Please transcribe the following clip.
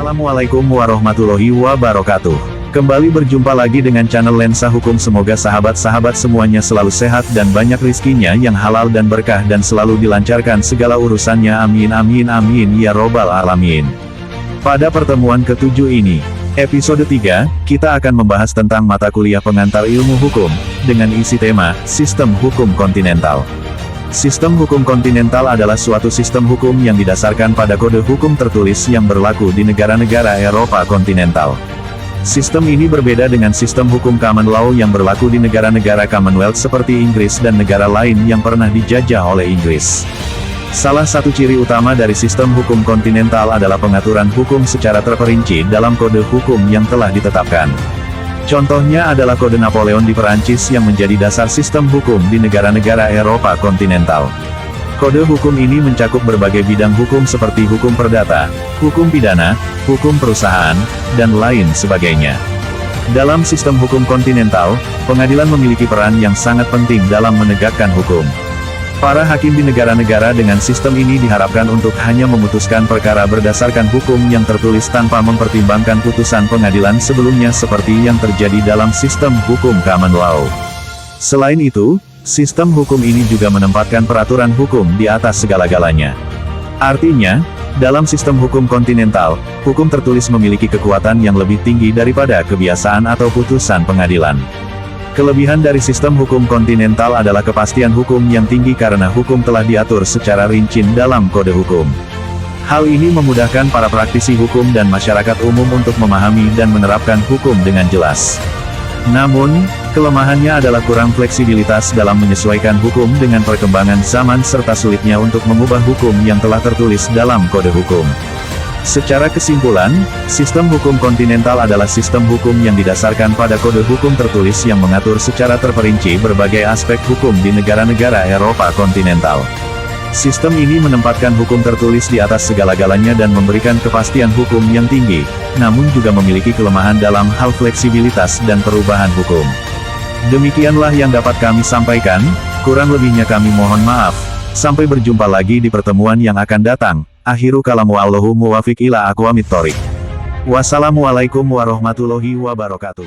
Assalamualaikum warahmatullahi wabarakatuh. Kembali berjumpa lagi dengan channel Lensa Hukum. Semoga sahabat-sahabat semuanya selalu sehat dan banyak rizkinya yang halal dan berkah dan selalu dilancarkan segala urusannya, amin amin amin ya robbal alamin. Pada pertemuan ke-7 ini, episode 3, kita akan membahas tentang mata kuliah pengantar ilmu hukum, dengan isi tema, Sistem Hukum Kontinental. Sistem hukum kontinental adalah suatu sistem hukum yang didasarkan pada kode hukum tertulis yang berlaku di negara-negara Eropa kontinental. Sistem ini berbeda dengan sistem hukum common law yang berlaku di negara-negara Commonwealth seperti Inggris dan negara lain yang pernah dijajah oleh Inggris. Salah satu ciri utama dari sistem hukum kontinental adalah pengaturan hukum secara terperinci dalam kode hukum yang telah ditetapkan. Contohnya adalah Kode Napoleon di Perancis yang menjadi dasar sistem hukum di negara-negara Eropa kontinental. Kode hukum ini mencakup berbagai bidang hukum seperti hukum perdata, hukum pidana, hukum perusahaan, dan lain sebagainya. Dalam sistem hukum kontinental, pengadilan memiliki peran yang sangat penting dalam menegakkan hukum. Para hakim di negara-negara dengan sistem ini diharapkan untuk hanya memutuskan perkara berdasarkan hukum yang tertulis tanpa mempertimbangkan putusan pengadilan sebelumnya seperti yang terjadi dalam sistem hukum common law. Selain itu, sistem hukum ini juga menempatkan peraturan hukum di atas segala-galanya. Artinya, dalam sistem hukum kontinental, hukum tertulis memiliki kekuatan yang lebih tinggi daripada kebiasaan atau putusan pengadilan. Kelebihan dari sistem hukum kontinental adalah kepastian hukum yang tinggi karena hukum telah diatur secara rinci dalam kode hukum. Hal ini memudahkan para praktisi hukum dan masyarakat umum untuk memahami dan menerapkan hukum dengan jelas. Namun, kelemahannya adalah kurang fleksibilitas dalam menyesuaikan hukum dengan perkembangan zaman serta sulitnya untuk mengubah hukum yang telah tertulis dalam kode hukum. Secara kesimpulan, sistem hukum kontinental adalah sistem hukum yang didasarkan pada kode hukum tertulis yang mengatur secara terperinci berbagai aspek hukum di negara-negara Eropa kontinental. Sistem ini menempatkan hukum tertulis di atas segala-galanya dan memberikan kepastian hukum yang tinggi, namun juga memiliki kelemahan dalam hal fleksibilitas dan perubahan hukum. Demikianlah yang dapat kami sampaikan, kurang lebihnya kami mohon maaf. Sampai berjumpa lagi di pertemuan yang akan datang. Akhiru kalamu Allahu muwafiq ila aqwamit thoriq. Wassalamualaikum warahmatullahi wabarakatuh.